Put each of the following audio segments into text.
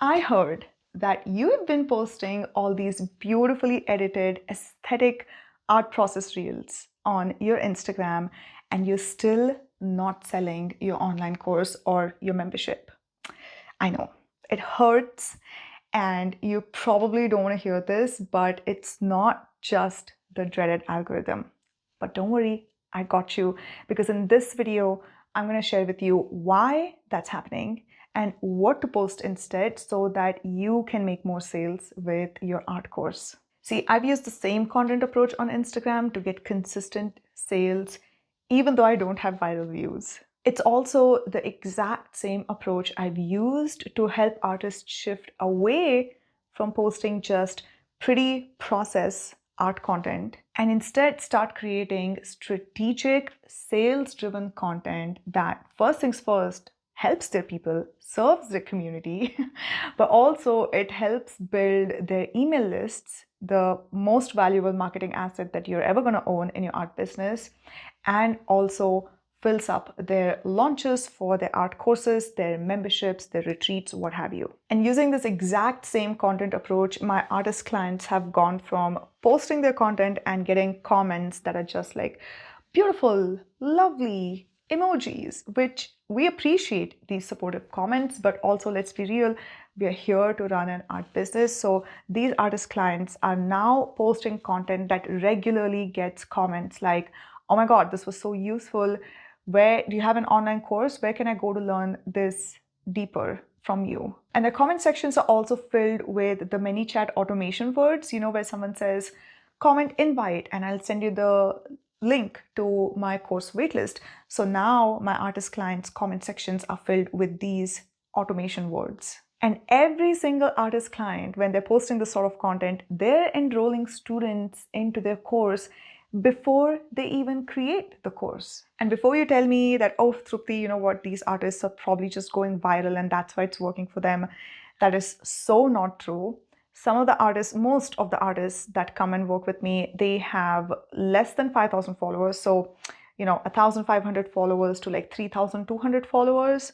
I heard that you have been posting all these beautifully edited, aesthetic art process reels on your Instagram, and you're still not selling your online course or your membership. I know it hurts, and you probably don't want to hear this, but it's not just the dreaded algorithm. But don't worry, I got you, because in this video, I'm going to share with you why that's happening and what to post instead so that you can make more sales with your art course. See, I've used the same content approach on Instagram to get consistent sales, even though I don't have viral views. It's also the exact same approach I've used to help artists shift away from posting just pretty process art content and instead start creating strategic, sales driven content that, first things first, helps their people, serves their community, but also it helps build their email lists, the most valuable marketing asset that you're ever going to own in your art business, and also fills up their launches for their art courses, their memberships, their retreats, what have you. And using this exact same content approach, my artist clients have gone from posting their content and getting comments that are just like beautiful, lovely emojis, which we appreciate these supportive comments, but also let's be real, we are here to run an art business. So these artist clients are now posting content that regularly gets comments like, oh my God, this was so useful. Where do you have an online course? Where can I go to learn this deeper from you? And the comment sections are also filled with the ManyChat automation words, where someone says, comment invite, and I'll send you the link to my course waitlist. So now my artist clients' comment sections are filled with these automation words. And every single artist client, when they're posting this sort of content, they're enrolling students into their course before they even create the course. And before you tell me that, oh, Trupti, you know what, these artists are probably just going viral and that's why it's working for them, that is so not true. Some of the artists, most of the artists that come and work with me, they have less than 5,000 followers. So, 1,500 followers to like 3,200 followers.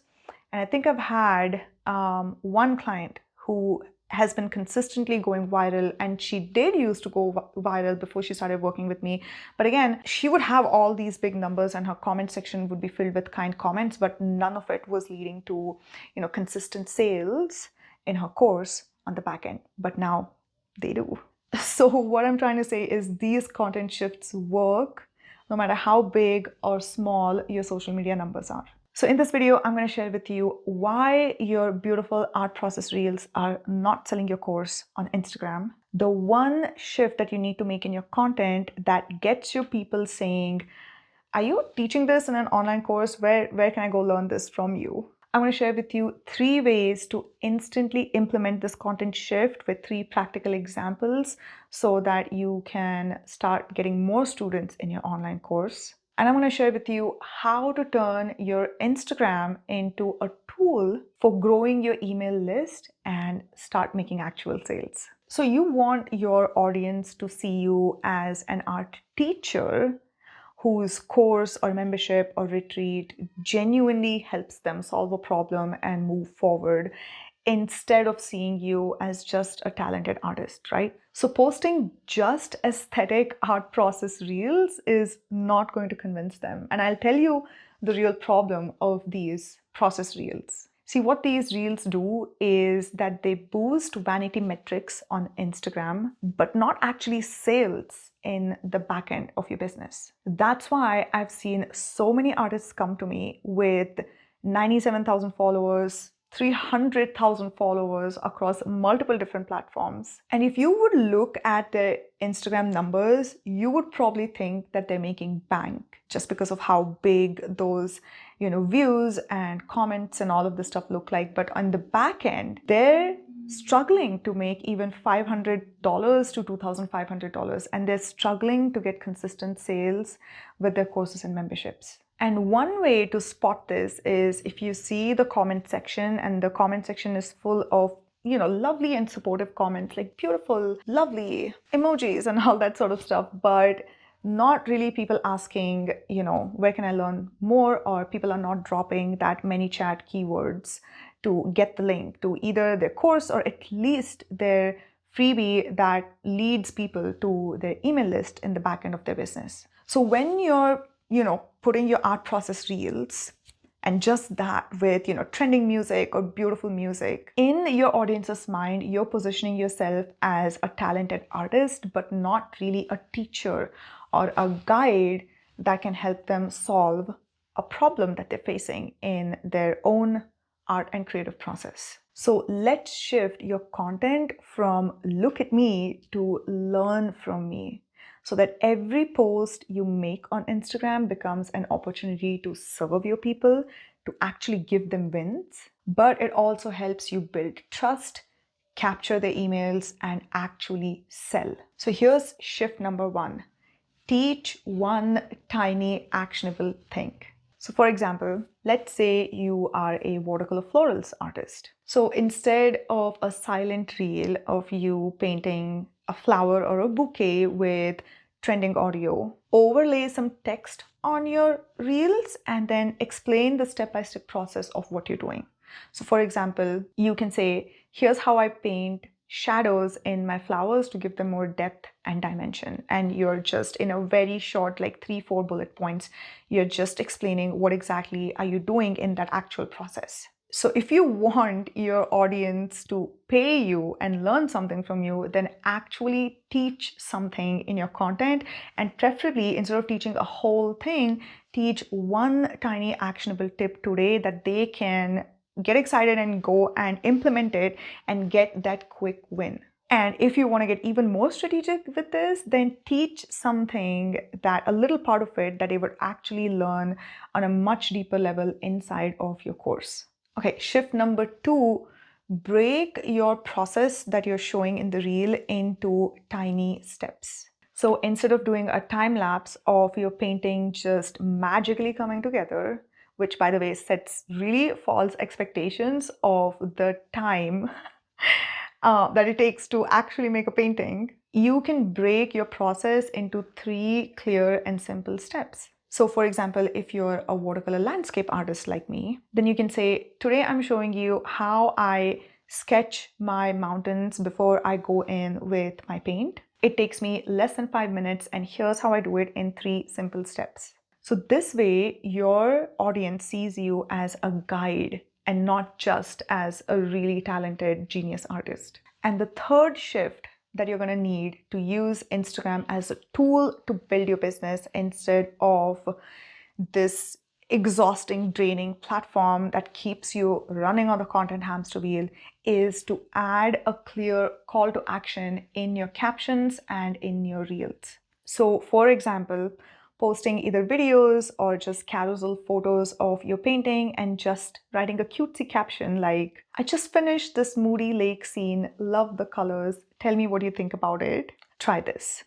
And I think I've had one client who has been consistently going viral, and she did used to go viral before she started working with me. But again, she would have all these big numbers and her comment section would be filled with kind comments, but none of it was leading to, consistent sales in her course on the back end. But now they do. So what I'm trying to say is these content shifts work no matter how big or small your social media numbers are. So in this video, I'm going to share with you why your beautiful art process reels are not selling your course on Instagram. The one shift that you need to make in your content that gets your people saying, are you teaching this in an online course? Where can I go learn this from you? I'm going to share with you 3 ways to instantly implement this content shift with 3 practical examples so that you can start getting more students in your online course. And I'm going to share with you how to turn your Instagram into a tool for growing your email list and start making actual sales. So you want your audience to see you as an art teacher whose course or membership or retreat genuinely helps them solve a problem and move forward, instead of seeing you as just a talented artist, right? So posting just aesthetic art process reels is not going to convince them. And I'll tell you the real problem of these process reels. See, what these reels do is that they boost vanity metrics on Instagram, but not actually sales in the back end of your business. That's why I've seen so many artists come to me with 97,000 followers, 300,000 followers across multiple different platforms. And if you would look at their Instagram numbers, you would probably think that they're making bank just because of how big those, views and comments and all of this stuff look like. But on the back end, they're struggling to make even $500 to $2,500, and they're struggling to get consistent sales with their courses and memberships. And one way to spot this is if you see the comment section, and the comment section is full of, lovely and supportive comments like beautiful, lovely emojis and all that sort of stuff, but not really people asking, where can I learn more, or people are not dropping that ManyChat keywords to get the link to either their course or at least their freebie that leads people to their email list in the back end of their business. So when you're, putting your art process reels and just that with, trending music or beautiful music, in your audience's mind, you're positioning yourself as a talented artist, but not really a teacher or a guide that can help them solve a problem that they're facing in their own art and creative process. So let's shift your content from look at me to learn from me, so that every post you make on Instagram becomes an opportunity to serve your people, to actually give them wins, but it also helps you build trust, capture their emails, and actually sell. So here's shift number 1. Teach one tiny actionable thing. So for example, let's say you are a watercolor florals artist. So instead of a silent reel of you painting a flower or a bouquet with trending audio, overlay some text on your reels and then explain the step-by-step process of what you're doing. So for example, you can say, here's how I paint shadows in my flowers to give them more depth and dimension. And you're just in a very short, like 3-4 bullet points, you're just explaining what exactly are you doing in that actual process. So if you want your audience to pay you and learn something from you, then actually teach something in your content, and preferably instead of teaching a whole thing, teach one tiny actionable tip today that they can get excited and go and implement it and get that quick win. And if you want to get even more strategic with this, then teach something that a little part of it that they would actually learn on a much deeper level inside of your course. Okay, shift number 2, break your process that you're showing in the reel into tiny steps. So instead of doing a time lapse of your painting just magically coming together, which by the way sets really false expectations of the time that it takes to actually make a painting, you can break your process into 3 clear and simple steps. So for example, if you're a watercolor landscape artist like me, then you can say, today I'm showing you how I sketch my mountains before I go in with my paint. It takes me less than 5 minutes, and here's how I do it in 3 simple steps. So this way, your audience sees you as a guide and not just as a really talented genius artist. And the third shift that you're going to need to use Instagram as a tool to build your business instead of this exhausting, draining platform that keeps you running on the content hamster wheel is to add a clear call to action in your captions and in your reels. So for example, posting either videos or just carousel photos of your painting and just writing a cutesy caption like, I just finished this moody lake scene, love the colors, tell me what you think about it. Try this.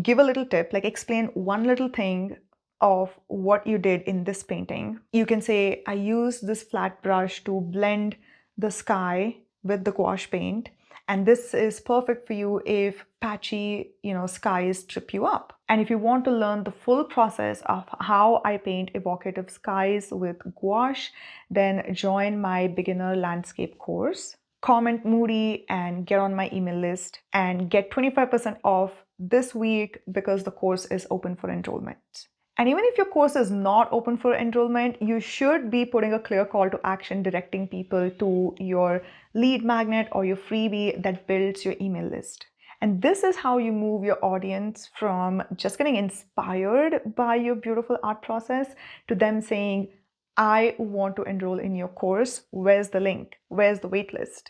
Give a little tip, like explain one little thing of what you did in this painting. You can say, I used this flat brush to blend the sky with the gouache paint, and this is perfect for you if patchy, skies trip you up. And if you want to learn the full process of how I paint evocative skies with gouache, then join my beginner landscape course. Comment Moody and get on my email list and get 25% off this week because the course is open for enrollment. And even if your course is not open for enrollment, you should be putting a clear call to action directing people to your lead magnet or your freebie that builds your email list. And this is how you move your audience from just getting inspired by your beautiful art process to them saying, I want to enroll in your course. Where's the link? Where's the waitlist?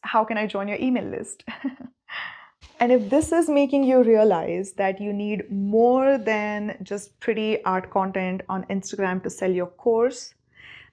How can I join your email list? And if this is making you realize that you need more than just pretty art content on Instagram to sell your course,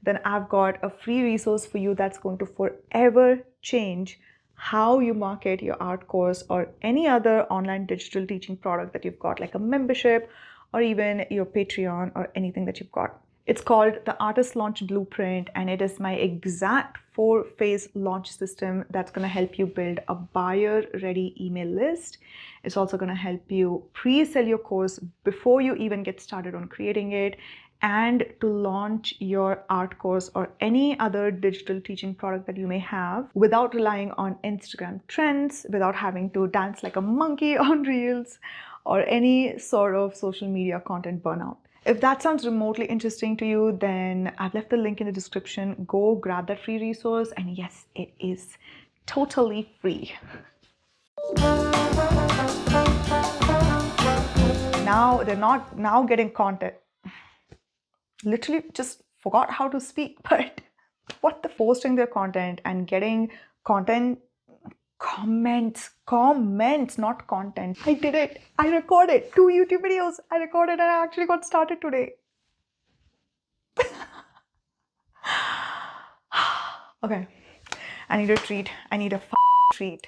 then I've got a free resource for you that's going to forever change how you market your art course or any other online digital teaching product that you've got, like a membership or even your Patreon or anything that you've got. It's called the Artist Launch Blueprint, and it is my exact 4-phase launch system that's going to help you build a buyer-ready email list. It's also going to help you pre-sell your course before you even get started on creating it. and to launch your art course or any other digital teaching product that you may have without relying on Instagram trends, without having to dance like a monkey on Reels, or any sort of social media content burnout. If that sounds remotely interesting to you, then I've left the link in the description. Go grab that free resource, and yes, it is totally free. Now they're not now getting content. Literally just forgot how to speak, but what the posting their content and getting content comments, not content. I did it. I recorded 2 YouTube videos. I recorded and I actually got started today. Okay, I need a treat. I need a treat.